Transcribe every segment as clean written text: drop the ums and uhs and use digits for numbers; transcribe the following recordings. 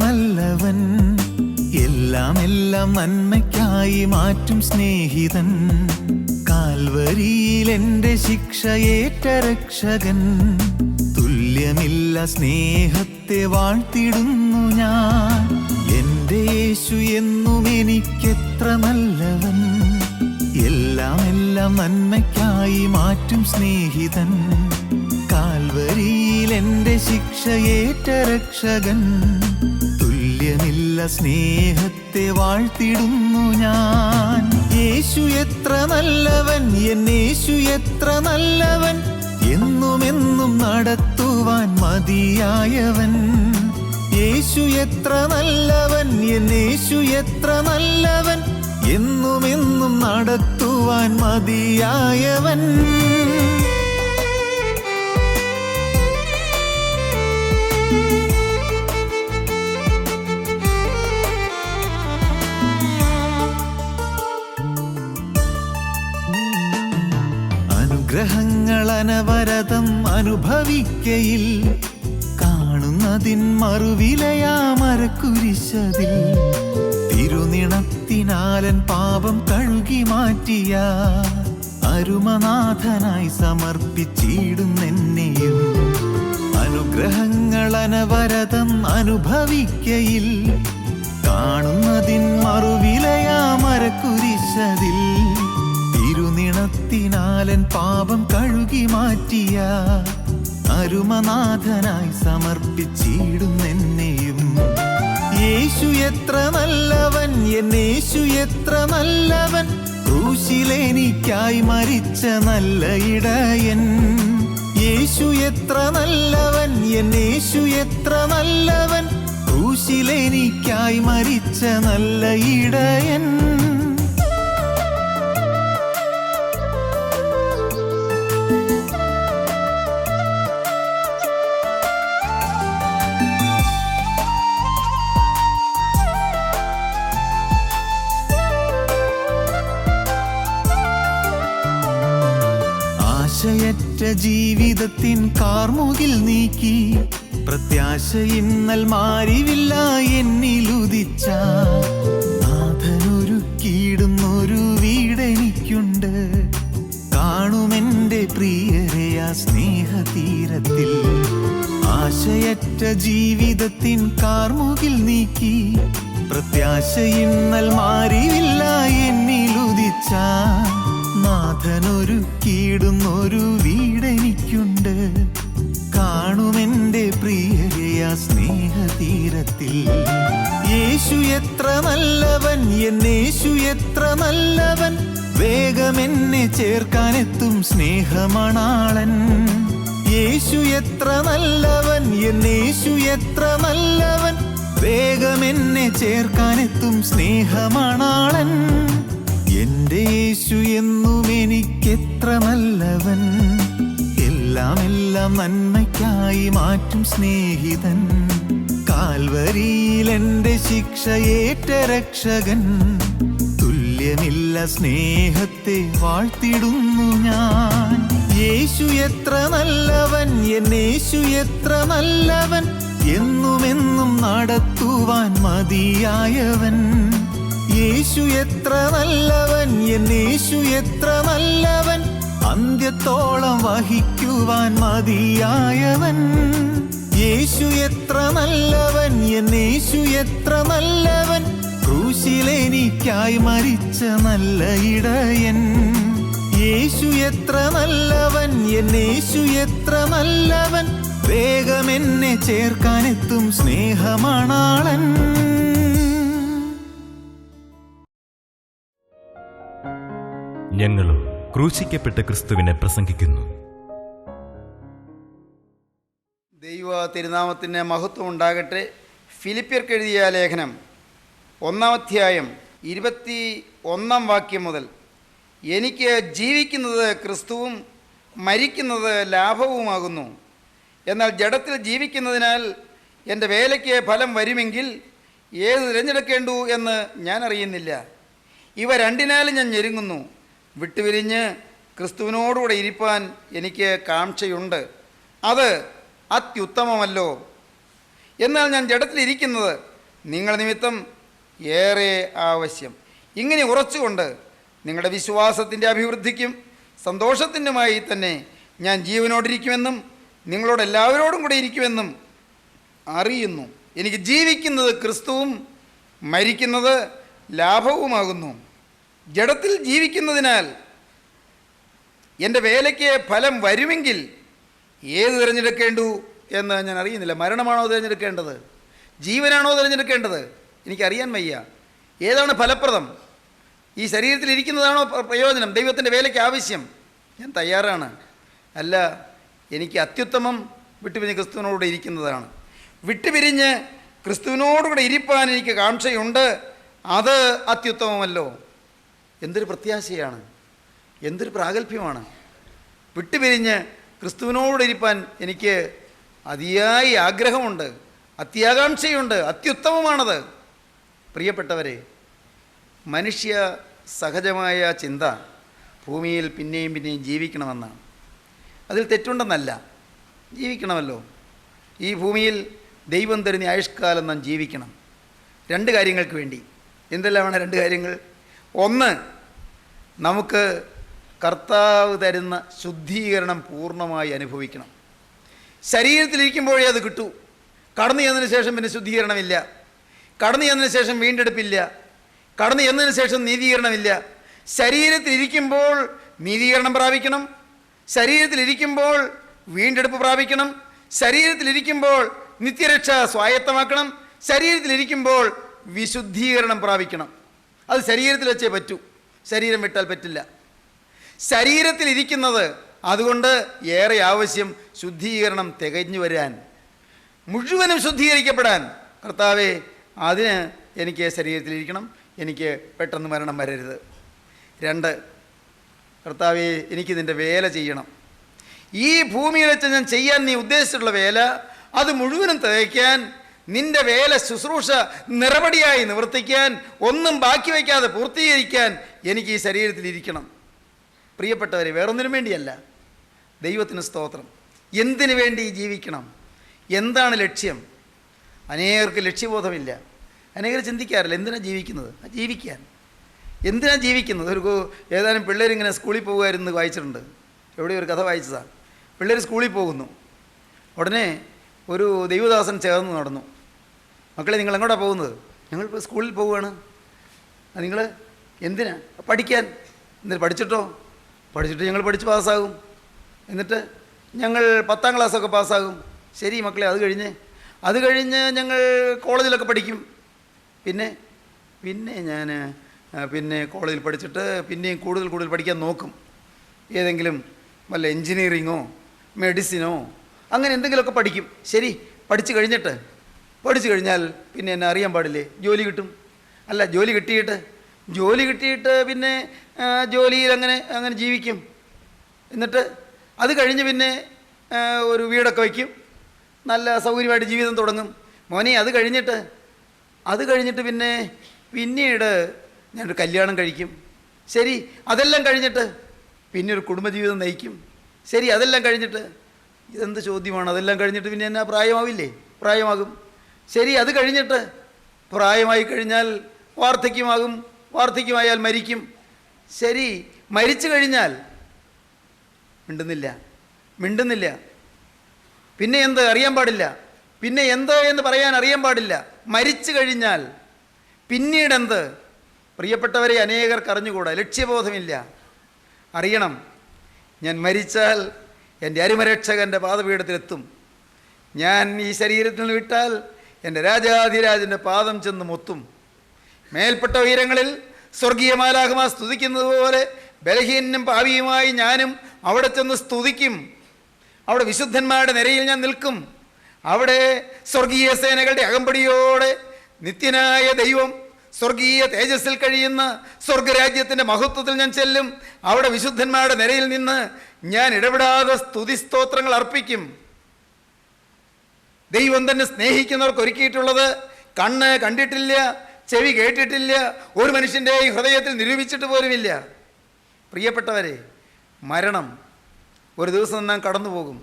നല്ലവൻ, എല്ലാം നന്മയ്ക്കായി മാറ്റും സ്നേഹിതൻ. കാൽവരിയിൽ എൻ്റെ ശിക്ഷയേറ്റ രക്ഷകൻ, തുല്യമില്ല സ്നേഹത്തെ വാഴ്ത്തിടുന്നു ഞാൻ. എൻ്റെ യേശു എന്നും എനിക്കെത്ര നല്ലവൻ, എല്ലാം നന്മയ്ക്കായി മാറ്റും സ്നേഹിതൻ. കാൽവരിയിൽ എൻ്റെ ശിക്ഷയേറ്റ രക്ഷകൻ, തുല്യമില്ല സ്നേഹത്തെ വാഴ്ത്തിടുന്നു ഞാൻ. യേശു എത്ര നല്ലവൻ, എന്നേശു എത്ര നല്ലവൻ, എന്നുമെന്നും നടത്തുവാൻ മതിയായവൻ. യേശു എത്ര നല്ലവൻ, എന്നേശു എത്ര നല്ലവൻ, എന്നുമെന്നും നടത്തുവാൻ മതിയായവൻ. അനുഗ്രഹങ്ങൾ അനവരതം അനുഭവിക്കയിൽ, കാണുന്നതിൻ മറുവിലയാമരക്കുരിശതിൽ. തിരുനിണത്തിനാലൻ പാപം കഴുകി മാറ്റിയ അരുമനാഥനായി സമർപ്പിച്ചിടുന്നെന്നെയും. അനുഗ്രഹങ്ങൾ അനവരതം അനുഭവിക്കയിൽ, കാണുന്നതിൻ മറുവിലയാമരക്കുരിശതിൽ. തിരുനിണത്തിനാലൻ പാപം കഴുകി മാറ്റിയ അരുമനാഥനായി സമർപ്പിച്ചിടുന്നെന്നെയും. യേശു എത്ര നല്ലവൻ, എന്നേശു എത്ര നല്ലവൻ, ക്രൂശിലെനിക്കായി മരിച്ച നല്ല ഇടയൻ. യേശു എത്ര നല്ലവൻ, എന്നേശു എത്ര നല്ലവൻ, ക്രൂശിലെനിക്കായി മരിച്ച നല്ല ഇടയൻ. ആശയറ്റ ജീവിതത്തിൻ കാർമുകിൽ നീക്കി, പ്രത്യാശ ഇന്നൽ മാറിവില്ല എന്നിലുദിച്ച നാഥനൊരുക്കിയിടുന്നൊരു വീടെനിക്കുണ്ട്. കാണുമെൻ്റെ പ്രിയരെ ആ സ്നേഹതീരത്തിൽ. ആശയറ്റ ജീവിതത്തിൻ കാർമുകിൽ നീക്കി, പ്രത്യാശ ഇന്നൽ മാറിവില്ല എന്നിലുദിച്ച നാഥനൊരുക്കിയിടുന്നൊരു വീടെനിക്കുണ്ട്. കാണുമെൻ്റെ പ്രിയരെ ആ സ്നേഹതീരത്തിൽ. യേശു എത്ര നല്ലവൻ, എന്നേശു എത്ര നല്ലവൻ, വേഗമെന്നെ ചേർക്കാനെത്തും സ്നേഹമണാളൻ. യേശു എത്ര നല്ലവൻ, എന്നേശു എത്ര നല്ലവൻ, വേഗമെന്നെ ചേർക്കാനെത്തും സ്നേഹമണാളൻ. എൻ്റെ യേശു എന്നും എനിക്കെത്ര നല്ലവൻ, എല്ലാം നന്മയ്ക്കായി മാറ്റും സ്നേഹിതൻ. കാൽവരിയിൽ എൻ്റെ ശിക്ഷയേറ്റ രക്ഷകൻ, തുല്യമില്ല സ്നേഹത്തെ വാഴ്ത്തിടുന്നു ഞാൻ. യേശു എത്ര നല്ലവൻ, എന്നേശു എത്ര നല്ലവൻ, എന്നുമെന്നും നടത്തുവാൻ മതിയായവൻ. യേശു എത്ര നല്ലവൻ, എന്നേശു എത്ര നല്ലവൻ, അന്ത്യത്തോളം വഹിക്കുവാൻ മതിയായവൻ. യേശു എത്ര നല്ലവൻ, എന്നേശു എത്ര നല്ലവൻ, ക്രൂശിലെനിക്കായി മരിച്ച നല്ല ഇടയൻ. യേശു എത്ര നല്ലവൻ, എന്നേശു എത്ര നല്ലവൻ, വേഗമെന്നെ ചേർക്കാനെത്തും സ്നേഹമണാളൻ. ഞങ്ങളും ക്രൂശിക്കപ്പെട്ട ക്രിസ്തുവിനെ പ്രസംഗിക്കുന്നു. ദൈവ തിരുനാമത്തിന് മഹത്വം ഉണ്ടാകട്ടെ. ഫിലിപ്പിയർക്ക് എഴുതിയ ലേഖനം 1-ാം അധ്യായം 21-ാം വാക്യം മുതൽ, എനിക്ക് ജീവിക്കുന്നത് ക്രിസ്തുവും മരിക്കുന്നത് ലാഭവുമാകുന്നു. എന്നാൽ ജഡത്തിൽ ജീവിക്കുന്നതിനാൽ എൻ്റെ വേലയ്ക്ക് ഫലം വരുമെങ്കിൽ ഏത് തിരഞ്ഞെടുക്കേണ്ടു എന്ന് ഞാൻ അറിയുന്നില്ല. ഇവ രണ്ടിനാലും ഞാൻ ഞെരുങ്ങുന്നു. വിട്ടുപിരിഞ്ഞ് ക്രിസ്തുവിനോടുകൂടെ ഇരിപ്പാൻ എനിക്ക് കാംക്ഷയുണ്ട്. അത് അത്യുത്തമമല്ലോ. എന്നാൽ ഞാൻ ജഡത്തിലിരിക്കുന്നത് നിങ്ങൾ നിമിത്തം ഏറെ ആവശ്യം. ഇങ്ങനെ ഉറച്ചുകൊണ്ട് നിങ്ങളുടെ വിശ്വാസത്തിൻ്റെ അഭിവൃദ്ധിക്കും സന്തോഷത്തിനുമായി തന്നെ ഞാൻ ജീവനോടിരിക്കുമെന്നും നിങ്ങളോട് എല്ലാവരോടും കൂടെ ഇരിക്കുമെന്നും അറിയുന്നു. എനിക്ക് ജീവിക്കുന്നത് ക്രിസ്തുവും മരിക്കുന്നത് ലാഭവുമാകുന്നു. ജഡത്തിൽ ജീവിക്കുന്നതിനാൽ എൻ്റെ വേലയ്ക്ക് ഫലം വരുമെങ്കിൽ ഏത് തിരഞ്ഞെടുക്കേണ്ടു എന്ന് ഞാൻ അറിയുന്നില്ല. മരണമാണോ തിരഞ്ഞെടുക്കേണ്ടത്, ജീവനാണോ തിരഞ്ഞെടുക്കേണ്ടത്, എനിക്കറിയാൻ വയ്യ. ഏതാണ് ഫലപ്രദം? ഈ ശരീരത്തിലിരിക്കുന്നതാണോ പ്രയോജനം? ദൈവത്തിൻ്റെ വേലയ്ക്ക് ആവശ്യം? ഞാൻ തയ്യാറാണ്. അല്ല, എനിക്ക് അത്യുത്തമം വിട്ടുപിരിഞ്ഞ് ക്രിസ്തുവിനോടുകൂടെ ഇരിക്കുന്നതാണ്. വിട്ടുപിരിഞ്ഞ് ക്രിസ്തുവിനോടുകൂടെ ഇരിപ്പാൻ എനിക്ക് കാംക്ഷയുണ്ട്. അത് അത്യുത്തമമല്ലോ. എന്തൊരു പ്രത്യാശയാണ്, എന്തൊരു പ്രാഗൽഭ്യമാണ്. വിട്ടുപിരിഞ്ഞ് ക്രിസ്തുവിനോട് ഇരിപ്പാൻ എനിക്ക് അതിയായി ആഗ്രഹമുണ്ട്, അത്യാകാംക്ഷയുണ്ട്. അത്യുത്തമമാണത്. പ്രിയപ്പെട്ടവരെ, മനുഷ്യ സഹജമായ ചിന്ത ഭൂമിയിൽ പിന്നെയും പിന്നെയും ജീവിക്കണമെന്നാണ്. അതിൽ തെറ്റുണ്ടെന്നല്ല, ജീവിക്കണമല്ലോ. ഈ ഭൂമിയിൽ ദൈവം തരുന്ന ആയുഷ്കാലം നാം ജീവിക്കണം. രണ്ട് കാര്യങ്ങൾക്ക് വേണ്ടി. എന്തെല്ലാമാണ് രണ്ട് കാര്യങ്ങൾ? ഒന്ന്, നമുക്ക് കർത്താവ് തരുന്ന ശുദ്ധീകരണം പൂർണ്ണമായി അനുഭവിക്കണം. ശരീരത്തിലിരിക്കുമ്പോഴേ അത് കിട്ടൂ. കടന്നു ചെന്നതിന് ശേഷം പിന്നെ ശുദ്ധീകരണമില്ല. കടന്നു ചെന്നതിന് ശേഷം വീണ്ടെടുപ്പില്ല. കടന്നു ചെന്നതിന് ശേഷം നീതീകരണമില്ല. ശരീരത്തിലിരിക്കുമ്പോൾ നീതീകരണം പ്രാപിക്കണം. ശരീരത്തിലിരിക്കുമ്പോൾ വീണ്ടെടുപ്പ് പ്രാപിക്കണം. ശരീരത്തിലിരിക്കുമ്പോൾ നിത്യരക്ഷ സ്വായത്തമാക്കണം. ശരീരത്തിലിരിക്കുമ്പോൾ വിശുദ്ധീകരണം പ്രാപിക്കണം. അത് ശരീരത്തിൽ വെച്ചേ പറ്റൂ, ശരീരം വിട്ടാൽ പറ്റില്ല. ശരീരത്തിലിരിക്കുന്നത് അതുകൊണ്ട് ഏറെ ആവശ്യം ശുദ്ധീകരണം തികഞ്ഞു വരാൻ, മുഴുവനും ശുദ്ധീകരിക്കപ്പെടാൻ. കർത്താവേ, അതിന് എനിക്ക് ശരീരത്തിലിരിക്കണം, എനിക്ക് പെട്ടെന്ന് മരണം വരരുത്. രണ്ട്, കർത്താവേ, എനിക്ക് നിൻ്റെ വേല ചെയ്യണം. ഈ ഭൂമിയിൽ വെച്ച് ഞാൻ ചെയ്യാൻ നീ ഉദ്ദേശിച്ചിട്ടുള്ള വേല അത് മുഴുവനും തികയ്ക്കാൻ, നിൻ്റെ വേല ശുശ്രൂഷ നിറപടിയായി നിവർത്തിക്കാൻ, ഒന്നും ബാക്കി വയ്ക്കാതെ പൂർത്തീകരിക്കാൻ എനിക്ക് ഈ ശരീരത്തിലിരിക്കണം. പ്രിയപ്പെട്ടവരെ, വേറൊന്നിനും വേണ്ടിയല്ല. ദൈവത്തിന് സ്തോത്രം. എന്തിനു വേണ്ടി ജീവിക്കണം? എന്താണ് ലക്ഷ്യം? അനേകർക്ക് ലക്ഷ്യബോധമില്ല. അനേകർ ചിന്തിക്കാറില്ല എന്തിനാണ് ജീവിക്കുന്നത്. ജീവിക്കാൻ. എന്തിനാണ് ജീവിക്കുന്നത്? ഏതാനും പിള്ളേരിങ്ങനെ സ്കൂളിൽ പോകുമായിരുന്നു വായിച്ചിട്ടുണ്ട്. എവിടെ ഒരു കഥ വായിച്ചതാണ്. പിള്ളേർ സ്കൂളിൽ പോകുന്നു. ഉടനെ ഒരു ദൈവദാസൻ ചേർന്ന് നടന്നു. മക്കളെ, നിങ്ങൾ എങ്ങോട്ടാണ് പോകുന്നത്? ഞങ്ങളിപ്പോൾ സ്കൂളിൽ പോവുകയാണ്. നിങ്ങൾ എന്തിനാ? പഠിക്കാൻ. എന്നിട്ട് പഠിച്ചിട്ടോ? പഠിച്ചിട്ട് ഞങ്ങൾ പഠിച്ച് പാസ്സാകും. എന്നിട്ട് ഞങ്ങൾ 10ാം ക്ലാസ്സൊക്കെ പാസ്സാകും. ശരി മക്കളെ, അത് കഴിഞ്ഞ് ഞങ്ങൾ കോളേജിലൊക്കെ പഠിക്കും. പിന്നെ ഞാൻ കോളേജിൽ പഠിച്ചിട്ട് പിന്നെയും കൂടുതൽ പഠിക്കാൻ നോക്കും. ഏതെങ്കിലും വല്ല എൻജിനീയറിങ്ങോ മെഡിസിനോ അങ്ങനെ എന്തെങ്കിലുമൊക്കെ പഠിക്കും. ശരി, പഠിച്ചു കഴിഞ്ഞാൽ പിന്നെ എന്നെ അറിയാൻ പാടില്ലേ? ജോലി കിട്ടും. അല്ല, ജോലി കിട്ടിയിട്ട് പിന്നെ ജോലിയിൽ അങ്ങനെ ജീവിക്കും. എന്നിട്ട് അത് കഴിഞ്ഞ് പിന്നെ ഒരു വീടൊക്കെ വയ്ക്കും, നല്ല സൗകര്യമായിട്ട് ജീവിതം തുടങ്ങും. മോനെ, അത് കഴിഞ്ഞിട്ട് പിന്നീട് ഞാനൊരു കല്യാണം കഴിക്കും. ശരി, അതെല്ലാം കഴിഞ്ഞിട്ട് പിന്നെ ഒരു കുടുംബജീവിതം നയിക്കും. ശരി, അതെല്ലാം കഴിഞ്ഞിട്ട് ഇതെന്ത് ചോദ്യമാണ്? അതെല്ലാം കഴിഞ്ഞിട്ട് പിന്നെ എന്നാ പ്രായമാവില്ലേ? പ്രായമാകും. ശരി, അത് കഴിഞ്ഞിട്ട് പ്രായമായി കഴിഞ്ഞാൽ വാർദ്ധക്യമാകും. വാർദ്ധക്യമായാൽ മരിക്കും. ശരി, മരിച്ചു കഴിഞ്ഞാൽ മിണ്ടുന്നില്ല. പിന്നെ എന്ത് അറിയാൻ പാടില്ല. പിന്നെ എന്ത് എന്ന് പറയാൻ അറിയാൻ പാടില്ല. മരിച്ചു കഴിഞ്ഞാൽ പിന്നീടെന്ത്? പ്രിയപ്പെട്ടവരെ, അനേകർക്ക് അറിഞ്ഞുകൂടാ, ലക്ഷ്യബോധമില്ല. അറിയണം, ഞാൻ മരിച്ചാൽ എൻ്റെ അരുമരക്ഷകൻ്റെ പാദപീഠത്തിലെത്തും. ഞാൻ ഈ ശരീരത്തിൽ നിന്ന് വിട്ടാൽ എൻ്റെ രാജാധിരാജൻ്റെ പാദം ചെന്ന് മുത്തും. മേൽപ്പെട്ട ഉയരങ്ങളിൽ സ്വർഗീയ മാലാഖമാർ സ്തുതിക്കുന്നത് പോലെ ബലഹീനും പാപിയുമായി ഞാനും അവിടെ ചെന്ന് സ്തുതിക്കും. അവിടെ വിശുദ്ധന്മാരുടെ നിരയിൽ ഞാൻ നിൽക്കും. അവിടെ സ്വർഗീയ സേനകളുടെ അകമ്പടിയോടെ നിത്യനായ ദൈവം സ്വർഗീയ തേജസ്സിൽ കഴിയുന്ന സ്വർഗരാജ്യത്തിൻ്റെ മഹത്വത്തിൽ ഞാൻ ചെല്ലും. അവിടെ വിശുദ്ധന്മാരുടെ നിരയിൽ നിന്ന് ഞാൻ ഇടപെടാതെ സ്തുതിസ്തോത്രങ്ങൾ അർപ്പിക്കും. ദൈവം തന്നെ സ്നേഹിക്കുന്നവർക്ക് ഒരുക്കിയിട്ടുള്ളത് കണ്ണ് കണ്ടിട്ടില്ല, ചെവി കേട്ടിട്ടില്ല, ഒരു മനുഷ്യൻ്റെ ഹൃദയത്തിൽ നിരൂപിച്ചിട്ട് പോലുമില്ല. പ്രിയപ്പെട്ടവരെ, മരണം ഒരു ദിവസം നാം കടന്നു പോകും,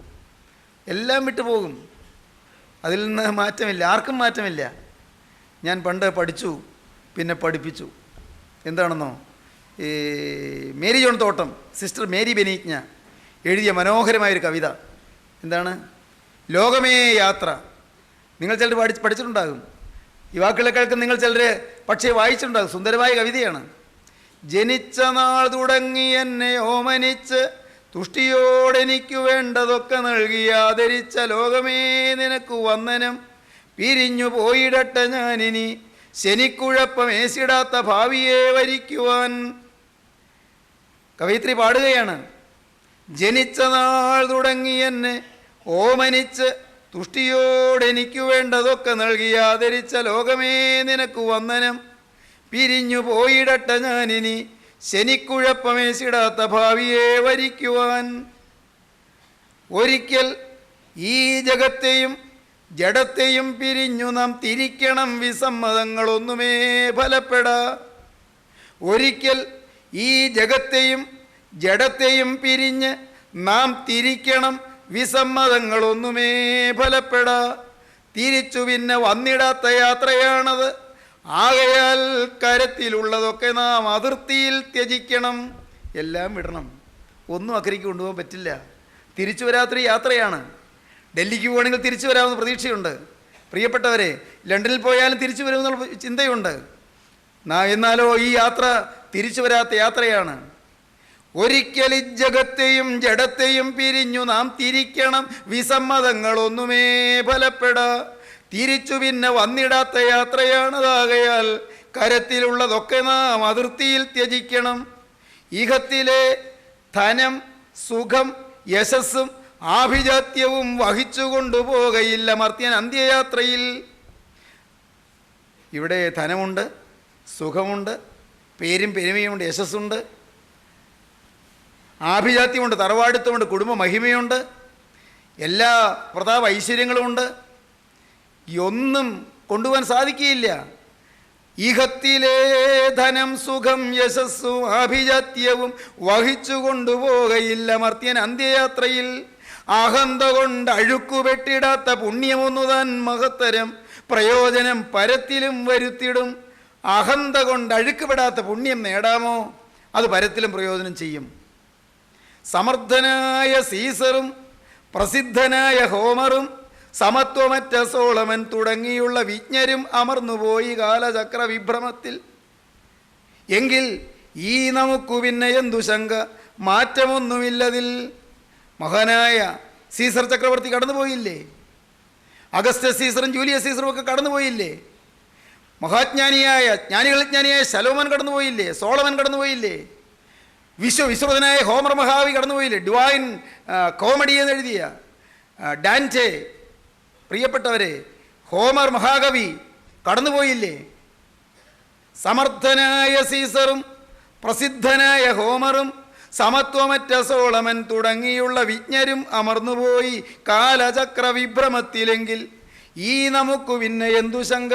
എല്ലാം വിട്ടു പോകും. അതിൽ നിന്ന് മാറ്റമില്ല, ആർക്കും മാറ്റമില്ല. ഞാൻ പണ്ട് പഠിച്ചു, പിന്നെ പഠിപ്പിച്ചു. എന്താണെന്നോ, ഈ മേരി ജോൺ തോട്ടം, സിസ്റ്റർ മേരി ബെനീജ്ഞ എഴുതിയ മനോഹരമായൊരു കവിത. എന്താണ്? ലോകമേ യാത്ര. നിങ്ങൾ ചിലർ പഠിച്ചിട്ടുണ്ടാകും, ഈ വാക്കുകളെ കേൾക്കും നിങ്ങൾ ചിലർ പക്ഷേ വായിച്ചിട്ടുണ്ടാകും. സുന്ദരമായ കവിതയാണ്. ജനിച്ച നാൾ തുടങ്ങി എന്നെ ഓമനിച്ച് തുഷ്ടിയോടെനിക്കു വേണ്ടതൊക്കെ നൽകി ആദരിച്ച ലോകമേ നിനക്ക് വന്ദനം. പിരിഞ്ഞു പോയിടട്ടെ ഞാനിനി ശനിക്കുഴപ്പമേശിടാത്ത ഭാവിയെ വരിക്കുവാൻ. കവയിത്രി പാടുകയാണ്. ജനിച്ച നാൾ തുടങ്ങി എന്നെ ഓമനിച്ച് തുഷ്ടിയോടെനിക്കു വേണ്ടതൊക്കെ നൽകി ആദരിച്ച ലോകമേ നിനക്ക് വന്ദനം. പിരിഞ്ഞു പോയിടട്ടെ ഞാനിനി ശനിക്കുഴപ്പമേശിടാത്ത ഭാവിയെ വരിക്കുവാൻ. ഒരിക്കൽ ഈ ജഗത്തെയും ജഡത്തെയും പിരിഞ്ഞു നാം തിരിക്കണം, വിസമ്മതങ്ങളൊന്നുമേ ഫലപ്പെടാ. ഒരിക്കൽ ഈ ജഗത്തെയും ജഡത്തെയും പിരിഞ്ഞ് നാം തിരിക്കണം, വിസമ്മതങ്ങളൊന്നുമേ ഫലപ്പെടാ. തിരിച്ചു പിന്നെ വന്നിടാത്ത യാത്രയാണത്, ആകയാൽ കരത്തിലുള്ളതൊക്കെ നാം അതിർത്തിയിൽ ത്യജിക്കണം. എല്ലാം വിടണം, ഒന്നും അക്കരയ്ക്ക് കൊണ്ടുപോകാൻ പറ്റില്ല. തിരിച്ചു വരാത്തൊരു യാത്രയാണ്. ഡൽഹിക്ക് പോകണമെങ്കിൽ തിരിച്ചു വരാമെന്ന് പ്രതീക്ഷയുണ്ട്. പ്രിയപ്പെട്ടവരെ, ലണ്ടനിൽ പോയാലും തിരിച്ചു വരുമെന്നുള്ള ചിന്തയുണ്ട്. എന്നാലോ ഈ യാത്ര തിരിച്ചു വരാത്ത യാത്രയാണ്. ഒരിക്കൽ ഈ ജഗത്തെയും ജഡത്തെയും പിരിഞ്ഞു നാം തിരിക്കണം, വിസമ്മതങ്ങളൊന്നുമേ ഫലപ്പെടാ. തിരിച്ചു പിന്നെ വന്നിടാത്ത യാത്രയാണതാകയാൽ കരത്തിലുള്ളതൊക്കെ നാം അതിർത്തിയിൽ ത്യജിക്കണം. ഇഹത്തിലെ ധനം, സുഖം, യശസ്സും ആഭിജാത്യവും വഹിച്ചു കൊണ്ടുപോകയില്ല മർത്യൻ അന്ത്യയാത്രയിൽ. ഇവിടെ ധനമുണ്ട്, സുഖമുണ്ട്, പേരും പെരുമയുമുണ്ട്, യശസ്സുണ്ട്, ആഭിജാത്യമുണ്ട്, തറവാടിത്തമുണ്ട്, കുടുംബ മഹിമയുണ്ട്, എല്ലാ പ്രതാപ ഐശ്വര്യങ്ങളുമുണ്ട്. ഒന്നും കൊണ്ടുപോകാൻ സാധിക്കുകയില്ല. ഇഹത്തിലെ ധനം, സുഖം, യശസ്സും ആഭിജാത്യവും വഹിച്ചു കൊണ്ടുപോകയില്ല മർത്യൻ അന്ത്യയാത്രയിൽ. അഹന്ത കൊണ്ട് അഴുക്കുപെട്ടിടാത്ത പുണ്യമൊന്നു താൻ മഹത്തരം, പ്രയോജനം പരത്തിലും വരുത്തിടും. അഹന്ത കൊണ്ട് അഴുക്കുപെടാത്ത പുണ്യം നേടാമോ? അത് പരത്തിലും പ്രയോജനം ചെയ്യും. സമർത്ഥനായ സീസറും പ്രസിദ്ധനായ ഹോമറും സമത്വമറ്റ സോളമൻ തുടങ്ങിയുള്ള വിജ്ഞരും അമർന്നുപോയി കാലചക്ര വിഭ്രമത്തിൽ. എങ്കിൽ ഈ നമുക്ക് പിന്നെ എന്തു ശങ്ക, മാറ്റമൊന്നുമില്ലതിൽ. മഹാനായ സീസർ ചക്രവർത്തി കടന്നുപോയില്ലേ? അഗസ്റ്റസ് സീസറും ജൂലിയസ് സീസറും ഒക്കെ കടന്നുപോയില്ലേ? മഹാജ്ഞാനിയായ ജ്ഞാനികളിജ്ഞാനിയായ ശലോമൻ കടന്നുപോയില്ലേ? സോളമൻ കടന്നുപോയില്ലേ? വിശ്വവിശ്രുതനായ ഹോമർ മഹാവി കടന്നുപോയില്ലേ? ഡിവൈൻ കോമഡി എന്നെഴുതിയ ഡാൻറ്റെ. പ്രിയപ്പെട്ടവരെ, ഹോമർ മഹാകവി കടന്നുപോയില്ലേ? സമർത്ഥനായ സീസറും പ്രസിദ്ധനായ ഹോമറും സമത്വമറ്റ സോളമൻ തുടങ്ങിയുള്ള വിജ്ഞരും അമർന്നുപോയി കാലചക്ര വിഭ്രമത്തിലെങ്കിൽ ഈ നമുക്ക് പിന്നെ എന്തു ശങ്ക,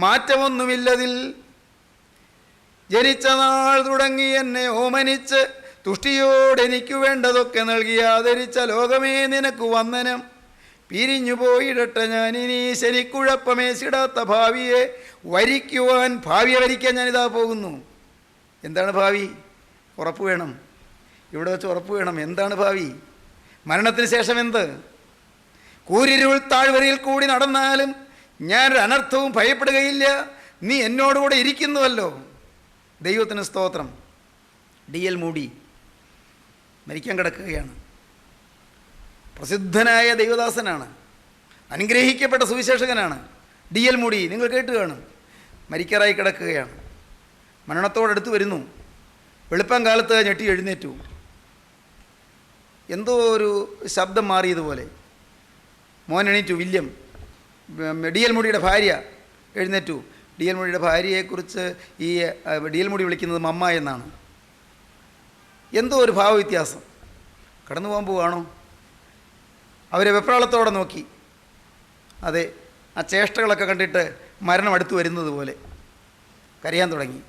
മാറ്റമൊന്നുമില്ലതിൽ. ജനിച്ച നാൾ തുടങ്ങി എന്നെ ഓമനിച്ച് തുഷ്ടിയോടെനിക്കു വേണ്ടതൊക്കെ നൽകി ആദരിച്ച ലോകമേ നിനക്ക് വന്ദനം. പിരിഞ്ഞു പോയിടട്ടെ ഞാനിനി ശനിക്കുഴപ്പമേശിടാത്ത ഭാവിയെ വരിക്കുവാൻ. ഭാവിയെ വരിക്കാൻ ഞാനിതാ പോകുന്നു. എന്താണ് ഭാവി? ഉറപ്പ് വേണം, ഇവിടെ വെച്ച് ഉറപ്പ് വേണം. എന്താണ് ഭാവി? മരണത്തിന് ശേഷം എന്ത്? കൂരിരുൾ താഴ്വരയിൽ കൂടി നടന്നാലും ഞാനൊരു അനർത്ഥവും ഭയപ്പെടുകയില്ല, നീ എന്നോടുകൂടെ ഇരിക്കുന്നുവല്ലോ. ദൈവത്തിന് സ്തോത്രം. D.L. മൂഡി മരിക്കാൻ കിടക്കുകയാണ്. പ്രസിദ്ധനായ ദൈവദാസനാണ്, അനുഗ്രഹിക്കപ്പെട്ട സുവിശേഷകനാണ് D.L. മൂഡി. നിങ്ങൾ കേട്ട് കാണും. മരിക്കാറായി കിടക്കുകയാണ്, മരണത്തോടടുത്ത് വരുന്നു. വെളുപ്പം കാലത്ത് ഞെട്ടി എഴുന്നേറ്റു. എന്തോ ഒരു ശബ്ദം മാറിയതുപോലെ മോൻ എണീറ്റു. William, D.L. മൂഡിയുടെ ഭാര്യ എഴുന്നേറ്റു. D.L. മൂഡിയുടെ ഭാര്യയെക്കുറിച്ച് ഈ D.L. മൂഡി വിളിക്കുന്നത് മമ്മ എന്നാണ്. എന്തോ ഒരു ഭാവവ്യത്യാസം. കടന്നു പോകാൻ പോവുകയാണോ? അവരെ വെപ്രാളത്തോടെ നോക്കി. അതെ, ആ ചേഷ്ടകളൊക്കെ കണ്ടിട്ട് മരണം അടുത്ത് വരുന്നത് പോലെ കരയാൻ തുടങ്ങി.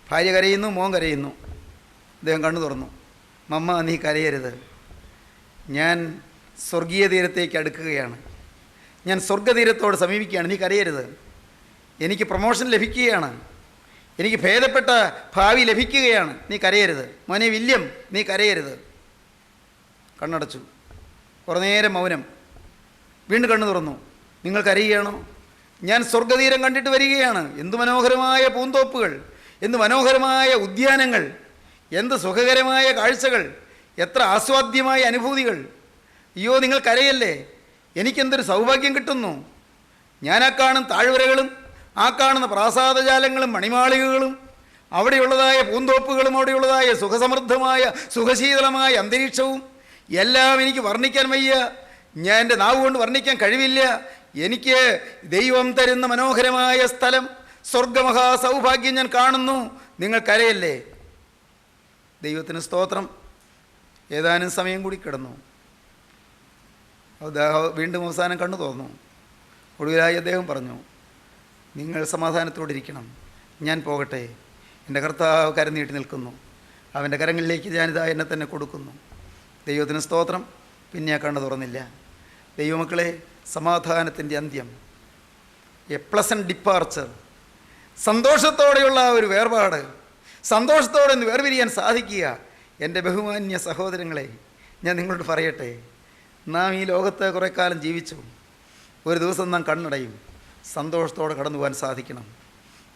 ഭാര്യ കരയുന്നു, മോൻ കരയുന്നു. അദ്ദേഹം കണ്ണു തുറന്നു. മമ്മ, നീ കരയരുത്, ഞാൻ സ്വർഗീയ തീരത്തേക്ക് അടുക്കുകയാണ്. ഞാൻ സ്വർഗതീരത്തോട് സമീപിക്കുകയാണ്, നീ കരയരുത്. എനിക്ക് പ്രൊമോഷൻ ലഭിക്കുകയാണ്, എനിക്ക് ഭേദപ്പെട്ട ഭാവി ലഭിക്കുകയാണ്, നീ കരയരുത്. മോനെ വില്യം, നീ കരയരുത്. കണ്ണടച്ചു. കുറേ നേരം മൗനം. വീണ്ടും കണ്ണു തുറന്നു. നിങ്ങൾ കരയുകയാണോ? ഞാൻ സ്വർഗതീരം കണ്ടിട്ട് വരികയാണ്. എന്ത് മനോഹരമായ പൂന്തോപ്പുകൾ, എന്ത് മനോഹരമായ ഉദ്യാനങ്ങൾ, എന്ത് സുഖകരമായ കാഴ്ചകൾ, എത്ര ആസ്വാദ്യമായ അനുഭൂതികൾ. അയ്യോ, നിങ്ങൾ കരയല്ലേ, എനിക്കെന്തൊരു സൗഭാഗ്യം കിട്ടുന്നു. ഞാൻ ആ കാണുന്ന താഴ്വരകളും ആ കാണുന്ന പ്രാസാദജാലങ്ങളും മണിമാളികകളും അവിടെയുള്ളതായ പൂന്തോപ്പുകളും അവിടെയുള്ളതായ സുഖസമൃദ്ധമായ സുഖശീതളമായ അന്തരീക്ഷവും എല്ലാം എനിക്ക് വർണ്ണിക്കാൻ വയ്യ. ഞാൻ എൻ്റെ നാവ് കൊണ്ട് വർണ്ണിക്കാൻ കഴിവില്ല. എനിക്ക് ദൈവം തരുന്ന മനോഹരമായ സ്ഥലം, സ്വർഗമഹാ സൗഭാഗ്യം ഞാൻ കാണുന്നു. നിങ്ങൾ കരയല്ലേ? ദൈവത്തിന് സ്തോത്രം. ഏതാനും സമയം കൂടി കിടന്നു. വീണ്ടും അവസാനം കണ്ണു തുറന്നു. ഒടുവിലായി അദ്ദേഹം പറഞ്ഞു, നിങ്ങൾ സമാധാനത്തോടിരിക്കണം, ഞാൻ പോകട്ടെ. എൻ്റെ കർത്താവ് കരം നീട്ടി നിൽക്കുന്നു. അവൻ്റെ കരങ്ങളിലേക്ക് ഞാനിതാ എന്നെ തന്നെ കൊടുക്കുന്നു. ദൈവത്തിന് സ്തോത്രം. പിന്നെ ആ കണ്ണു തുറന്നില്ല. ദൈവമക്കളെ, സമാധാനത്തിൻ്റെ അന്ത്യം, എ പ്ലസൻറ്റ് ഡിപ്പാർച്ചർ, സന്തോഷത്തോടെയുള്ള ഒരു വേർപാട്, സന്തോഷത്തോടെ ഒന്ന് വേർപിരിയാൻ സാധിക്കുക. എൻ്റെ ബഹുമാന്യ സഹോദരങ്ങളെ, ഞാൻ നിങ്ങളോട് പറയട്ടെ, നാം ഈ ലോകത്ത് കുറേ കാലം ജീവിച്ചു. ഒരു ദിവസം നാം കണ്ണടയും. സന്തോഷത്തോടെ കടന്നു പോകാൻ സാധിക്കണം.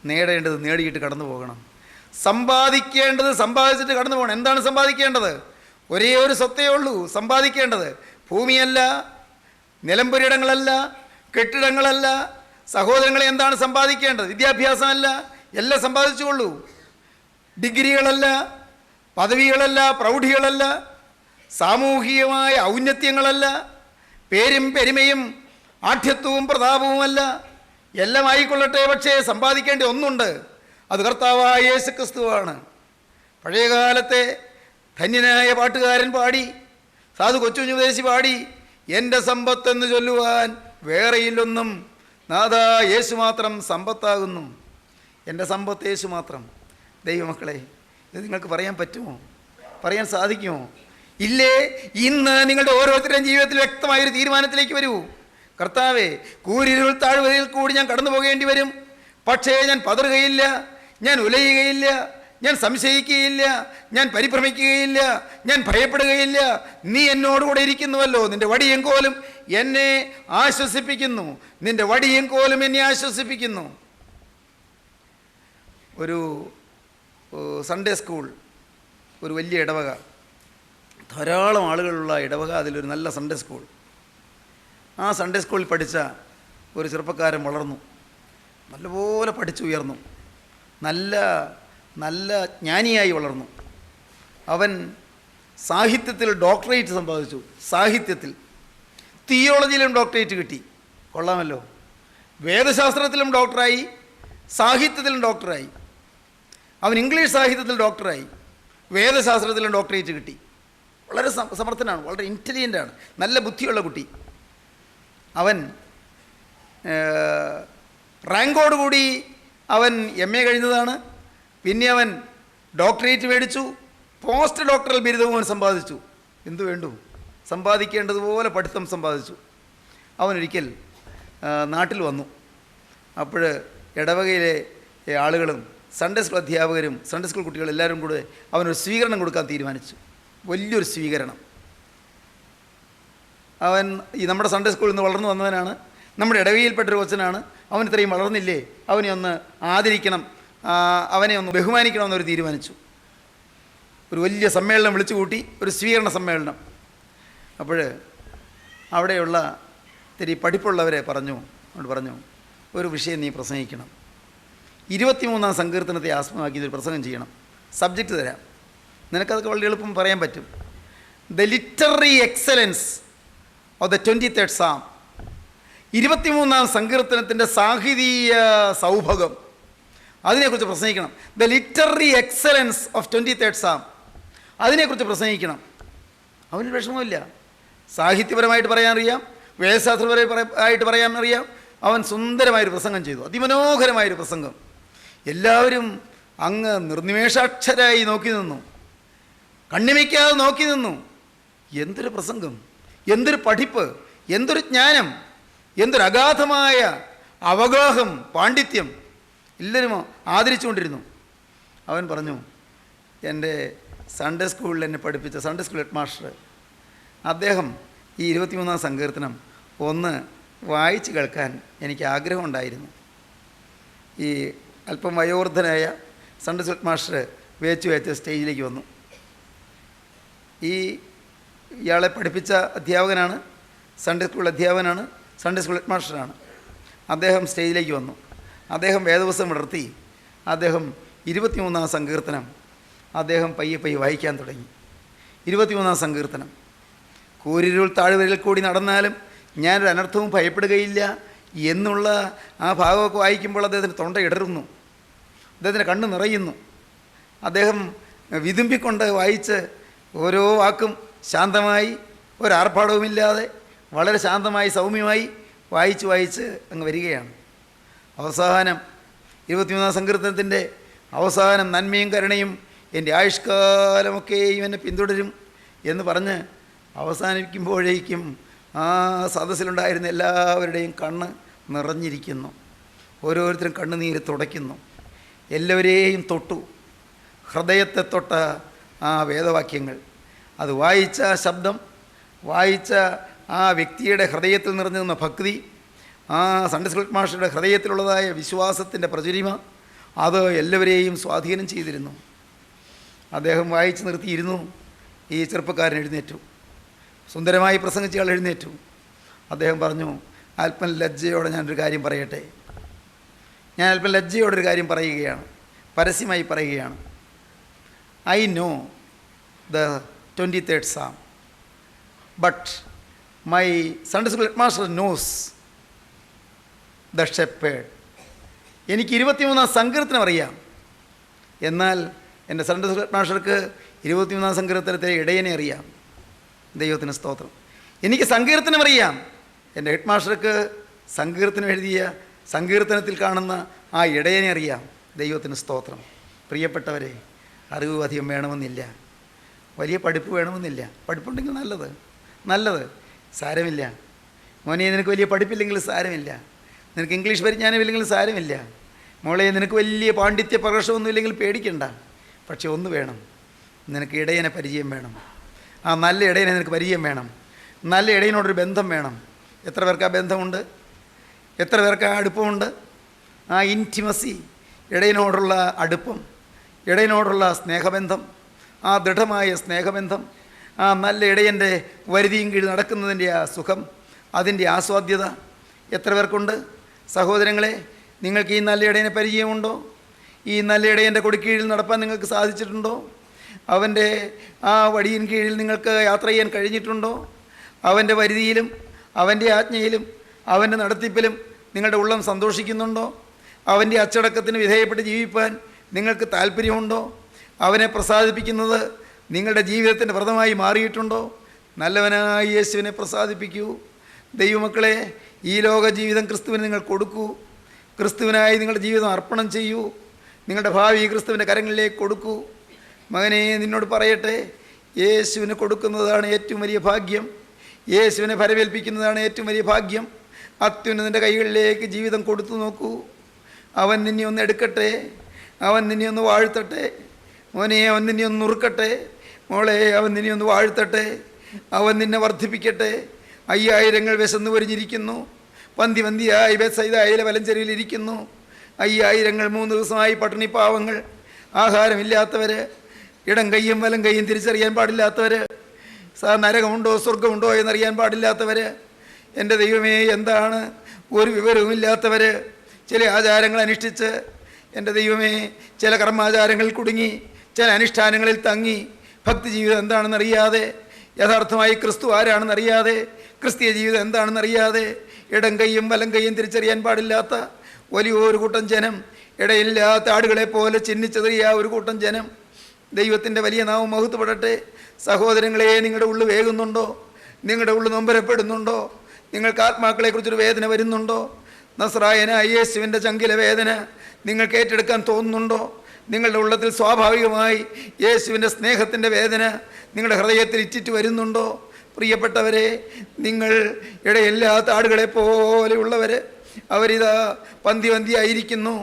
നേടേണ്ടത് നേടിയിട്ട് കടന്നു പോകണം. സമ്പാദിക്കേണ്ടത് സമ്പാദിച്ചിട്ട് കടന്നു പോകണം. എന്താണ് സമ്പാദിക്കേണ്ടത്? ഒരേ ഒരു സ്വത്തേ ഉള്ളൂ സമ്പാദിക്കേണ്ടത്. ഭൂമിയല്ല, നിലംപുരിടങ്ങളല്ല, കെട്ടിടങ്ങളല്ല. സഹോദരങ്ങളെ, എന്താണ് സമ്പാദിക്കേണ്ടത്? വിദ്യാഭ്യാസമല്ല, എല്ലാം സമ്പാദിച്ചുകൊള്ളൂ. ഡിഗ്രികളല്ല, പദവികളല്ല, പ്രൗഢികളല്ല, സാമൂഹികമായ ഔന്നത്യങ്ങളല്ല, പേരും പെരുമയും ആഠ്യത്വവും പ്രതാപവുമല്ല. എല്ലാം ആയിക്കൊള്ളട്ടെ, പക്ഷേ സമ്പാദിക്കേണ്ട ഒന്നുണ്ട്. അത് കർത്താവായ യേശു ക്രിസ്തുവാണ്. പഴയകാലത്തെ ധന്യനായ പാട്ടുകാരൻ പാടി, സാധു കൊച്ചുഞ്ഞുദേശി പാടി, എൻ്റെ സമ്പത്തെന്ന് ചൊല്ലുവാൻ വേറെയില്ലൊന്നും, നാഥാ യേശു മാത്രം സമ്പത്താകുന്നു. എൻ്റെ സമ്പത്ത് യേശു മാത്രം. ദൈവമക്കളെ, ഇത് നിങ്ങൾക്ക് പറയാൻ പറ്റുമോ? പറയാൻ സാധിക്കുമോ? ഇല്ലേ? ഇന്ന് നിങ്ങളുടെ ഓരോരുത്തരുടെയും ജീവിതത്തിൽ വ്യക്തമായൊരു തീരുമാനത്തിലേക്ക് വരൂ. കർത്താവേ, കൂരിരുൾ താഴ്വരയിൽ കൂടി ഞാൻ കടന്നു പോകേണ്ടി വരും, പക്ഷേ ഞാൻ പതറുകയില്ല, ഞാൻ ഉലയുകയില്ല, ഞാൻ സംശയിക്കുകയില്ല, ഞാൻ പരിഭ്രമിക്കുകയില്ല, ഞാൻ ഭയപ്പെടുകയില്ല. നീ എന്നോടുകൂടെ ഇരിക്കുന്നുവല്ലോ. നിൻ്റെ വടിയും കോലും എന്നെ ആശ്വസിപ്പിക്കുന്നു. നിൻ്റെ വടിയും കോലും എന്നെ ആശ്വസിപ്പിക്കുന്നു. ഒരു സൺഡേ സ്കൂൾ, ഒരു വലിയ ഇടവക, ധാരാളം ആളുകളുള്ള ഇടവക, അതിലൊരു നല്ല സൺഡേ സ്കൂൾ. ആ സൺഡേ സ്കൂളിൽ പഠിച്ച ഒരു ചെറുപ്പക്കാരൻ വളർന്നു, നല്ലപോലെ പഠിച്ചുയർന്നു, നല്ല ജ്ഞാനിയായി വളർന്നു. അവൻ സാഹിത്യത്തിൽ ഡോക്ടറേറ്റ് സമ്പാദിച്ചു. സാഹിത്യത്തിൽ, തിയോളജിയിലും ഡോക്ടറേറ്റ് കിട്ടി. കൊള്ളാമല്ലോ. വേദശാസ്ത്രത്തിലും ഡോക്ടറായി, സാഹിത്യത്തിലും ഡോക്ടറായി. അവൻ ഇംഗ്ലീഷ് സാഹിത്യത്തിൽ ഡോക്ടറായി, വേദശാസ്ത്രത്തിലും ഡോക്ടറേറ്റ് കിട്ടി. വളരെ സമർത്ഥനാണ്, വളരെ ഇൻ്റലിജൻ്റാണ്, നല്ല ബുദ്ധിയുള്ള കുട്ടി. അവൻ റാങ്കോടുകൂടി അവൻ MA കഴിഞ്ഞതാണ്. പിന്നെ അവൻ ഡോക്ടറേറ്റ് മേടിച്ചു, പോസ്റ്റ് ഡോക്ടറൽ ബിരുദവും അവൻ സമ്പാദിച്ചു. എന്തു വേണ്ടു? സമ്പാദിക്കേണ്ടതുപോലെ പഠിത്തം സമ്പാദിച്ചു. അവനൊരിക്കൽ നാട്ടിൽ വന്നു. അപ്പോൾ ഇടവകയിലെ ആളുകളും സൺഡേ സ്കൂൾ അധ്യാപകരും സൺഡേ സ്കൂൾ കുട്ടികളും എല്ലാവരും കൂടെ അവനൊരു സ്വീകരണം കൊടുക്കാൻ തീരുമാനിച്ചു. വലിയൊരു സ്വീകരണം. അവൻ ഈ നമ്മുടെ സൺഡേ സ്കൂളിൽ നിന്ന് വളർന്നു വന്നവനാണ്, നമ്മുടെ ഇടവകയിൽപ്പെട്ടൊരു കൊച്ചനാണ്. അവൻ ഇത്രയും വളർന്നില്ലേ, അവനെ ഒന്ന് ആദരിക്കണം, അവനെ ഒന്ന് ബഹുമാനിക്കണമെന്നവർ തീരുമാനിച്ചു. ഒരു വലിയ സമ്മേളനം വിളിച്ചു കൂട്ടി, ഒരു സ്വീകരണ സമ്മേളനം. അപ്പോൾ അവിടെയുള്ള ഇത്തിരി പഠിപ്പുള്ളവരെ പറഞ്ഞു ഒരു വിഷയം നീ പ്രസംഗിക്കണം. 23-ാം സങ്കീർത്തനത്തെ ആസ്പദമാക്കി ഇതൊരു പ്രസംഗം ചെയ്യണം. സബ്ജക്റ്റ് തരാം, നിനക്കതൊക്കെ വളരെ എളുപ്പം പറയാൻ പറ്റും. The literary excellence of the 23rd Psalm, 23-ാം സങ്കീർത്തനത്തിൻ്റെ സാഹിതീയ സൗഭഗം, അതിനെക്കുറിച്ച് പ്രസംഗിക്കണം. The literary excellence of 23rd Psalm, അതിനെക്കുറിച്ച് പ്രസംഗിക്കണം. അവന് വിഷമമില്ല. സാഹിത്യപരമായിട്ട് പറയാനറിയാം, വേദശാസ്ത്രപരമായിട്ട് പറയാനറിയാം. അവൻ സുന്ദരമായൊരു പ്രസംഗം ചെയ്തു, അതിമനോഹരമായൊരു പ്രസംഗം. എല്ലാവരും അങ്ങ് നിർനിമേഷാക്ഷരായി നോക്കി നിന്നു, കണ്ണിമയ്ക്കാതെ നോക്കി നിന്നു. എന്തൊരു പ്രസംഗം, എന്തൊരു പഠിപ്പ്, എന്തൊരു ജ്ഞാനം, എന്തൊരു അഗാധമായ അവഗാഹം, പാണ്ഡിത്യം എല്ലാവരും ആദരിച്ചുകൊണ്ടിരുന്നു. അവൻ പറഞ്ഞു, എൻ്റെ സൺഡേ സ്കൂളിൽ എന്നെ പഠിപ്പിച്ച സൺഡേ സ്കൂൾ ഹെഡ് മാസ്റ്റർ, അദ്ദേഹം ഈ 23-ാം സങ്കീർത്തനം ഒന്ന് വായിച്ച് കേൾക്കാൻ എനിക്ക് ആഗ്രഹമുണ്ടായിരുന്നു. ഈ അല്പം വയോവൃദ്ധനായ സൺഡേ സ്കൂൾ ഹെഡ് മാസ്റ്റർ വേച്ച് സ്റ്റേജിലേക്ക് വന്നു. ഇയാളെ പഠിപ്പിച്ച അധ്യാപകനാണ്, സൺഡേ സ്കൂൾ അധ്യാപകനാണ്, സൺഡേ സ്കൂൾ ഹെഡ് മാസ്റ്ററാണ്. അദ്ദേഹം സ്റ്റേജിലേക്ക് വന്നു. അദ്ദേഹം വേദപുസ്തകം വിടർത്തി. അദ്ദേഹം 23-ാം സങ്കീർത്തനം അദ്ദേഹം പയ്യെ വായിക്കാൻ തുടങ്ങി. 23-ാം സങ്കീർത്തനം, കൂരിരുൾ താഴ്വരയിൽ കൂടി നടന്നാലും ഞാനൊരു അനർത്ഥവും ഭയപ്പെടുകയില്ല എന്നുള്ള ആ ഭാഗമൊക്കെ വായിക്കുമ്പോൾ അദ്ദേഹത്തിന് തൊണ്ട ഇടറുന്നു, അദ്ദേഹത്തിൻ്റെ കണ്ണ് നിറയുന്നു. അദ്ദേഹം വിതുമ്പിക്കൊണ്ട് വായിച്ച് ഓരോ വാക്കും ശാന്തമായി, ഒരാർഭാടവുമില്ലാതെ വളരെ ശാന്തമായി സൗമ്യമായി വായിച്ച് അങ്ങ് വരികയാണ്. അവസാനം 23-ാം സങ്കീർത്തനത്തിൻ്റെ അവസാനം, നന്മയും കരുണയും എൻ്റെ ആയുഷ്കാലമൊക്കെയും എന്നെ പിന്തുടരും എന്ന് പറഞ്ഞ് അവസാനിക്കുമ്പോഴേക്കും ആ സദസ്സിലുണ്ടായിരുന്ന എല്ലാവരുടെയും കണ്ണ് നിറഞ്ഞിരിക്കുന്നു. ഓരോരുത്തരും കണ്ണുനീര് തുടയ്ക്കുന്നു. എല്ലാവരെയും തൊട്ടു, ഹൃദയത്തെ തൊട്ട ആ വേദവാക്യങ്ങൾ, അത് വായിച്ച ശബ്ദം, വായിച്ച ആ വ്യക്തിയുടെ ഹൃദയത്തിൽ നിറഞ്ഞു നിന്ന ഭക്തി, ആ സൺഡേ സ്കൂൾ മാസ്റ്ററുടെ ഹൃദയത്തിലുള്ളതായ വിശ്വാസത്തിൻ്റെ പ്രചരിമ, അത് എല്ലാവരെയും സ്വാധീനം ചെയ്തിരുന്നു. അദ്ദേഹം വായിച്ച് നിർത്തിയിരുന്നു. ഈ ചെറുപ്പക്കാരൻ എഴുന്നേറ്റു. സുന്ദരമായി പ്രസംഗിച്ചയാൾ എഴുന്നേറ്റു. അദ്ദേഹം പറഞ്ഞു, അല്പം ലജ്ജയോടെ ഞാനൊരു കാര്യം പറയട്ടെ. ഞാൻ അല്പം ലജ്ജയോടൊരു കാര്യം പറയുകയാണ്, പരസ്യമായി പറയുകയാണ്. I know the 23rd Psalm, but my Sunday school head master knows the shepherd. എനിക്ക് 23-ാം സങ്കീർത്തനം അറിയാം, എന്നാൽ എൻ്റെ സൺഡേ സ്കൂൾ ഹെഡ് മാസ്റ്റർക്ക് 23-ാം സങ്കീർത്തനത്തെ ഇടയനെ അറിയാം. ദൈവത്തിന് സ്തോത്രം. എനിക്ക് സങ്കീർത്തനം അറിയാം, എൻ്റെ ഹെഡ് മാസ്റ്റർക്ക് സങ്കീർത്തനം എഴുതിയ സങ്കീർത്തനത്തിൽ കാണുന്ന ആ ഇടയനെ അറിയാം. ദൈവത്തിന് സ്തോത്രം. പ്രിയപ്പെട്ടവരെ, അറിവ് അധികം വേണമെന്നില്ല, വലിയ പഠിപ്പ് വേണമെന്നില്ല. പഠിപ്പുണ്ടെങ്കിൽ നല്ലത്, സാരമില്ല. മോനെ, നിനക്ക് വലിയ പഠിപ്പില്ലെങ്കിൽ സാരമില്ല, നിനക്ക് ഇംഗ്ലീഷ് പരിജ്ഞാനമില്ലെങ്കിൽ സാരമില്ല. മോളെ, നിനക്ക് വലിയ പാണ്ഡിത്യ പ്രകർഷമൊന്നും ഇല്ലെങ്കിൽ പേടിക്കണ്ട. പക്ഷെ ഒന്ന് വേണം, നിനക്ക് ഇടയനെ പരിചയം വേണം. ആ നല്ല ഇടയനെ നിനക്ക് പരിചയം വേണം. നല്ല ഇടയനോടൊരു ബന്ധം വേണം. എത്ര പേർക്ക് ആ ബന്ധമുണ്ട്? എത്ര പേർക്ക് ആ അടുപ്പമുണ്ട്? ആ ഇൻറ്റിമസി, ഇടയനോടുള്ള അടുപ്പം, ഇടയനോടുള്ള സ്നേഹബന്ധം, ആ ദൃഢമായ സ്നേഹബന്ധം, ആ നല്ല ഇടയൻ്റെ വരുതിയും കീഴിൽ നടക്കുന്നതിൻ്റെ ആ സുഖം, അതിൻ്റെ ആസ്വാദ്യത എത്ര പേർക്കുണ്ട്? സഹോദരങ്ങളെ, നിങ്ങൾക്ക് ഈ നല്ല ഇടയനെ പരിചയമുണ്ടോ? ഈ നല്ല ഇടയൻ്റെ കൊടിക്കീഴിൽ നടപ്പാൻ നിങ്ങൾക്ക് സാധിച്ചിട്ടുണ്ടോ? അവൻ്റെ ആ വടിയിൻ കീഴിൽ നിങ്ങൾക്ക് യാത്ര ചെയ്യാൻ കഴിഞ്ഞിട്ടുണ്ടോ? അവൻ്റെ വരുതിയിലും അവൻ്റെ ആജ്ഞയിലും അവൻ്റെ നടത്തിപ്പിലും നിങ്ങളുടെ ഉള്ളം സന്തോഷിക്കുന്നുണ്ടോ? അവൻ്റെ അച്ചടക്കത്തിന് വിധേയപ്പെട്ട് ജീവിപ്പാൻ നിങ്ങൾക്ക് താല്പര്യമുണ്ടോ? അവനെ പ്രസാദിപ്പിക്കുന്നത് നിങ്ങളുടെ ജീവിതത്തിൻ്റെ വ്രതമായി മാറിയിട്ടുണ്ടോ? നല്ലവനായ യേശുവിനെ പ്രസാദിപ്പിക്കൂ. ദൈവമക്കളെ, ഈ ലോക ജീവിതം ക്രിസ്തുവിന് നിങ്ങൾ കൊടുക്കൂ. ക്രിസ്തുവിനായി നിങ്ങളുടെ ജീവിതം അർപ്പണം ചെയ്യൂ. നിങ്ങളുടെ ഭാവി ക്രിസ്തുവിൻ്റെ കരങ്ങളിലേക്ക് കൊടുക്കൂ. മകനെ, നിന്നോട് പറയട്ടെ, യേശുവിന് കൊടുക്കുന്നതാണ് ഏറ്റവും വലിയ ഭാഗ്യം. യേശുവിനെ ഫലമേൽപ്പിക്കുന്നതാണ് ഏറ്റവും വലിയ ഭാഗ്യം. അത്യുന്നതൻ്റെ കൈകളിലേക്ക് ജീവിതം കൊടുത്തു നോക്കൂ. അവൻ നിന്നെ ഒന്ന് എടുക്കട്ടെ, അവൻ നിന്നെ ഒന്ന് വാഴ്ത്തട്ടെ. മോനെ, അവൻ നിന്നെ ഒന്ന് നുറുക്കട്ടെ. മോളെ, അവൻ നിന്നെ ഒന്ന് വാഴ്ത്തട്ടെ. അവൻ നിന്നെ വർദ്ധിപ്പിക്കട്ടെ. 5000 വിശന്നു പൊരിഞ്ഞിരിക്കുന്നു. പന്തിയായി ബേത്സയിദയിലെ വലഞ്ചെരിയിലിരിക്കുന്നു. 5000 3 ദിവസമായി പട്ടിണി പാവങ്ങൾ, ആഹാരമില്ലാത്തവർ, ഇടം കൈയും വലം കൈയും തിരിച്ചറിയാൻ പാടില്ലാത്തവർ, നരകമുണ്ടോ സ്വർഗമുണ്ടോ എന്നറിയാൻ പാടില്ലാത്തവർ, എൻ്റെ ദൈവമേ എന്താണ് ഒരു വിവരവുമില്ലാത്തവർ, ചില ആചാരങ്ങൾ അനുഷ്ഠിച്ച്, എൻ്റെ ദൈവമേ ചില കർമാചാരങ്ങളിൽ കുടുങ്ങി, ചില അനുഷ്ഠാനങ്ങളിൽ തങ്ങി, ഭക്തി ജീവിതം എന്താണെന്നറിയാതെ, യഥാർത്ഥമായി ക്രിസ്തു ആരാണെന്നറിയാതെ, ക്രിസ്തീയ ജീവിതം എന്താണെന്നറിയാതെ, ഇടം കൈയും വലം കൈയും തിരിച്ചറിയാൻ പാടില്ലാത്ത വലിയൊരു കൂട്ടം ജനം, ഇടയില്ലാത്ത ആടുകളെപ്പോലെ ചിഹ്നിച്ചെറിയ ഒരു കൂട്ടം ജനം. ദൈവത്തിൻ്റെ വലിയ നാമം മഹത്വപ്പെടട്ടെ. സഹോദരങ്ങളെ, നിങ്ങളുടെ ഉള്ളു വേകുന്നുണ്ടോ? നിങ്ങളുടെ ഉള്ളു നൊമ്പരപ്പെടുന്നുണ്ടോ? നിങ്ങൾക്ക് ആത്മാക്കളെക്കുറിച്ചൊരു വേദന വരുന്നുണ്ടോ? നസ്രായനായ യേശുവിൻ്റെ ചങ്കിലെ വേദന നിങ്ങൾക്ക് ഏറ്റെടുക്കാൻ തോന്നുന്നുണ്ടോ? നിങ്ങളുടെ ഉള്ളത്തിൽ സ്വാഭാവികമായി യേശുവിൻ്റെ സ്നേഹത്തിൻ്റെ വേദന നിങ്ങളുടെ ഹൃദയത്തിൽ ഇറ്റിറ്റ് വരുന്നുണ്ടോ? പ്രിയപ്പെട്ടവരെ, നിങ്ങൾ ഇടയില്ലാത്ത ആടുകളെ പോലെയുള്ളവർ. അവരിതാ പന്തിയായിരിക്കുന്നു.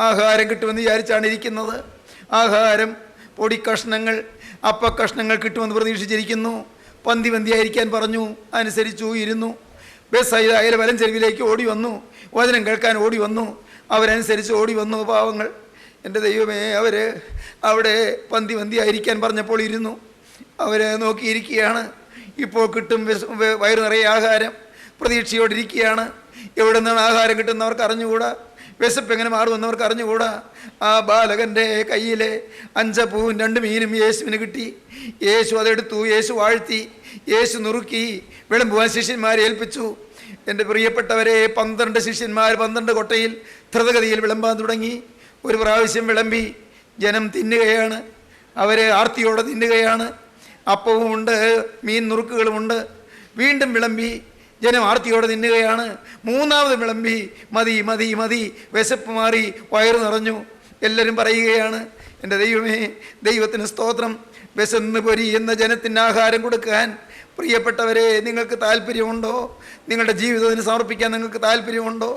ആഹാരം കിട്ടുമെന്ന് വിചാരിച്ചാണ് ഇരിക്കുന്നത്. ആഹാരം, പൊടിക്കഷ്ണങ്ങൾ, അപ്പക്കഷ്ണങ്ങൾ കിട്ടുമെന്ന് പ്രതീക്ഷിച്ചിരിക്കുന്നു. പന്തിയായിരിക്കാൻ പറഞ്ഞു, അനുസരിച്ചു, ഇരുന്നു. ബെത്സയിദയിലെ വലഞ്ചെരുവിലേക്ക് ഓടി വന്നു, വചനം കേൾക്കാൻ ഓടി വന്നു. അവരനുസരിച്ച് ഓടി വന്നു പാവങ്ങൾ. എൻ്റെ ദൈവമേ, അവർ അവിടെ പന്തിയായിരിക്കാൻ പറഞ്ഞപ്പോൾ ഇരുന്നു. അവരെ നോക്കിയിരിക്കുകയാണ്. ഇപ്പോൾ കിട്ടും വയറു നിറയെ ആഹാരം, പ്രതീക്ഷയോടിരിക്കുകയാണ്. എവിടെ നിന്നാണ് ആഹാരം കിട്ടുന്നവർക്ക് അറിഞ്ഞുകൂടാ. വിശപ്പ് എങ്ങനെ മാറുമെന്നവർക്ക് അറിഞ്ഞുകൂടാ. ആ ബാലകൻ്റെ കയ്യിലെ 5 അപ്പവും 2 മീനും യേശുവിന് കിട്ടി. യേശു അതെടുത്തു, യേശു വാഴ്ത്തി, യേശു നുറുക്കി വിളമ്പുവാൻ ശിഷ്യന്മാരെ ഏൽപ്പിച്ചു. എൻ്റെ പ്രിയപ്പെട്ടവരെ, 12 ശിഷ്യന്മാർ 12 കൊട്ടയിൽ ധൃതഗതിയിൽ വിളമ്പാൻ തുടങ്ങി. ഒരു പ്രാവശ്യം വിളമ്പി, ജനം തിന്നുകയാണ്. അവർ ആർത്തിയോടെ തിന്നുകയാണ്. അപ്പവുമുണ്ട്, മീൻ നുറുക്കുകളുമുണ്ട്. വീണ്ടും വിളമ്പി, ജനം ആർത്തിയോടെ തിന്നുകയാണ്. 3ാമത് വിളമ്പി, മതി മതി മതി, വിശപ്പ് മാറി, വയറ് നിറഞ്ഞു. എല്ലാവരും പറയുകയാണ്, എൻ്റെ ദൈവമേ, ദൈവത്തിന് സ്തോത്രം. വിശന്ന് പൊരിയുന്ന ജനത്തിന് ആഹാരം കൊടുക്കാൻ പ്രിയപ്പെട്ടവരെ നിങ്ങൾക്ക് താല്പര്യമുണ്ടോ? നിങ്ങളുടെ ജീവിതത്തിന് സമർപ്പിക്കാൻ നിങ്ങൾക്ക് താല്പര്യമുണ്ടോ?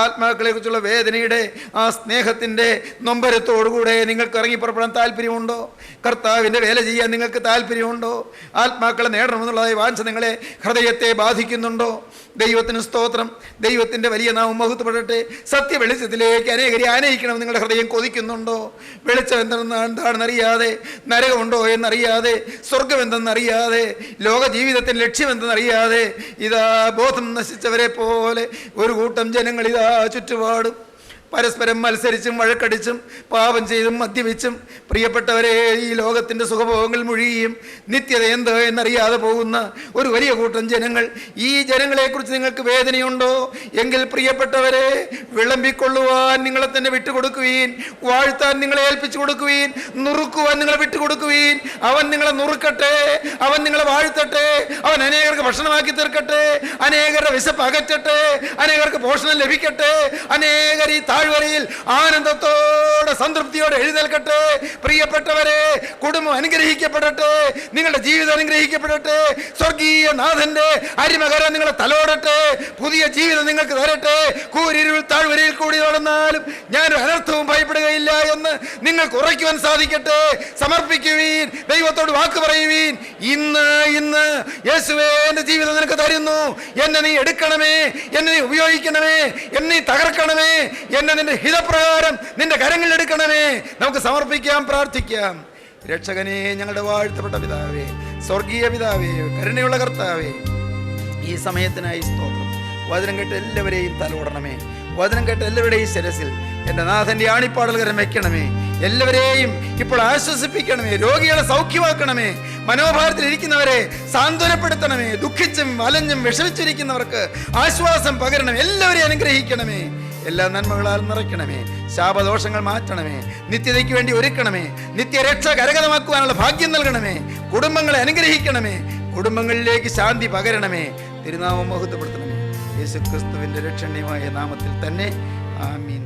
ആത്മാക്കളെക്കുറിച്ചുള്ള വേദനയുടെ ആ സ്നേഹത്തിൻ്റെ നൊമ്പരത്തോടുകൂടെ നിങ്ങൾക്ക് ഇറങ്ങി പുറപ്പെടാൻ താല്പര്യമുണ്ടോ? കർത്താവിൻ്റെ വേല ചെയ്യാൻ നിങ്ങൾക്ക് താല്പര്യമുണ്ടോ? ആത്മാക്കളെ നേടണമെന്നുള്ളതായ വാഞ്ച നിങ്ങളെ ഹൃദയത്തെ ബാധിക്കുന്നുണ്ടോ? ദൈവത്തിന് സ്തോത്രം. ദൈവത്തിൻ്റെ വലിയ നാമം മഹത്വപ്പെടട്ടെ. സത്യ വെളിച്ചത്തിലേക്ക് അനേകരെ ആനയിക്കണം നിങ്ങളുടെ ഹൃദയം കൊതിക്കുന്നുണ്ടോ? വെളിച്ചം എന്താണെന്നറിയാതെ, നരകമുണ്ടോ എന്നറിയാതെ, സ്വർഗം എന്തെന്നറിയാതെ, ലോക ജീവിതത്തിൻ്റെ ലക്ഷ്യം എന്തെന്നറിയാതെ ഇതാ ബോധം നശിച്ചവരെ പോലെ ഒരു കൂട്ടം ജനങ്ങൾ ഇതാ ചുറ്റുപാടും പരസ്പരം മത്സരിച്ചും വഴക്കടിച്ചും പാപം ചെയ്തും മദ്യപിച്ചും പ്രിയപ്പെട്ടവരെ ഈ ലോകത്തിൻ്റെ സുഖഭോഗങ്ങൾ മുഴുകിയും നിത്യത എന്ത് എന്നറിയാതെ പോകുന്ന ഒരു വലിയ കൂട്ടം ജനങ്ങൾ. ഈ ജനങ്ങളെക്കുറിച്ച് നിങ്ങൾക്ക് വേദനയുണ്ടോ? എങ്കിൽ പ്രിയപ്പെട്ടവരെ, വിളമ്പിക്കൊള്ളുവാൻ നിങ്ങളെ തന്നെ വിട്ടുകൊടുക്കുവീൻ. വാഴ്ത്താൻ നിങ്ങളെ ഏൽപ്പിച്ചു കൊടുക്കുവീൻ. നുറുക്കുവാൻ നിങ്ങളെ വിട്ടുകൊടുക്കുവീൻ. അവൻ നിങ്ങളെ നുറുക്കട്ടെ, അവൻ നിങ്ങളെ വാഴ്ത്തട്ടെ, അവൻ അനേകർക്ക് ഭക്ഷണമാക്കി തീർക്കട്ടെ, അനേകരുടെ വിശപ്പ് അകറ്റട്ടെ, അനേകർക്ക് പോഷണം ലഭിക്കട്ടെ, അനേകർ ഈ താഴ്വരയിൽ ആനന്ദത്തോടെ സംതൃപ്തിയോടെ എഴുന്നേൽക്കട്ടെ. പ്രിയപ്പെട്ടവരെ, കുടുംബം അനുഗ്രഹിക്കപ്പെടട്ടെ, നിങ്ങളുടെ ജീവിതം അനുഗ്രഹിക്കപ്പെടട്ടെ, സ്വർഗീയ നാഥന്റെ അരിമകരം നിങ്ങളെ തലോടട്ടെ, പുതിയ ജീവിതം നിങ്ങൾക്ക് തരട്ടെ. കൂരിരുൾ താഴ്വരയിൽ കൂടി നടന്നാലും ഞാനൊരു അനർത്ഥവും ഭയപ്പെടുകയില്ല എന്ന് നിങ്ങൾക്ക് ഉറയ്ക്കുവാൻ സാധിക്കട്ടെ. സമർപ്പിക്കുവീൻ, ദൈവത്തോട് വാക്ക് പറയുവീൻ. ഇന്ന് യേശുവേ, എൻ്റെ ജീവിതം നിനക്ക് തരുന്നു. എന്നെ നീ എടുക്കണമേ, എന്നെ നീ ഉപയോഗിക്കണമേ, എന്നെ നീ തകർക്കണമേ, എന്നെ നിന്റെ ഹിതപ്രകാരം നിന്റെ കരങ്ങളിൽ എടുക്കണമേ. നമുക്ക് സമർപ്പിക്കാം, പ്രാർത്ഥിക്കാം. രക്ഷകനെ, ഞങ്ങളുടെ വാഴ്ത്തപ്പെട്ട പിതാവേ, സ്വർഗീയ പിതാവേ, കരുണയുള്ള കർത്താവേ, ഈ സമയത്തിനായി സ്തോത്രം. വചനം കേട്ട് എല്ലാവരെയും തലോടണമേ. വചനം കേട്ട് എല്ലാവരുടെയും ശിരസിൽ എൻ്റെ നാഥൻ്റെ ആണിപ്പാടൽ കരം വയ്ക്കണമേ. എല്ലാവരെയും ഇപ്പോൾ ആശ്വസിപ്പിക്കണമേ. രോഗികളെ സൗഖ്യമാക്കണമേ. മനോഭാരത്തിലിരിക്കുന്നവരെ സാന്ത്വനപ്പെടുത്തണമേ. ദുഃഖിച്ചും വലഞ്ഞും വിഷമിച്ചിരിക്കുന്നവർക്ക് ആശ്വാസം പകരണമേ. എല്ലാവരെയും അനുഗ്രഹിക്കണമേ. എല്ലാ നന്മകളാൽ നിറയ്ക്കണമേ. ശാപദോഷങ്ങൾ മാറ്റണമേ. നിത്യതയ്ക്ക് വേണ്ടി ഒരുക്കണമേ. നിത്യരക്ഷ കരഗതമാക്കുവാനുള്ള ഭാഗ്യം നൽകണമേ. കുടുംബങ്ങളെ അനുഗ്രഹിക്കണമേ. കുടുംബങ്ങളിലേക്ക് ശാന്തി പകരണമേ. തിരുനാമം മഹത്വപ്പെടുത്തണമേ. യേശുക്രിസ്തുവിൻ്റെ രക്ഷണീയമായ നാമത്തിൽ തന്നെ. ആമീൻ.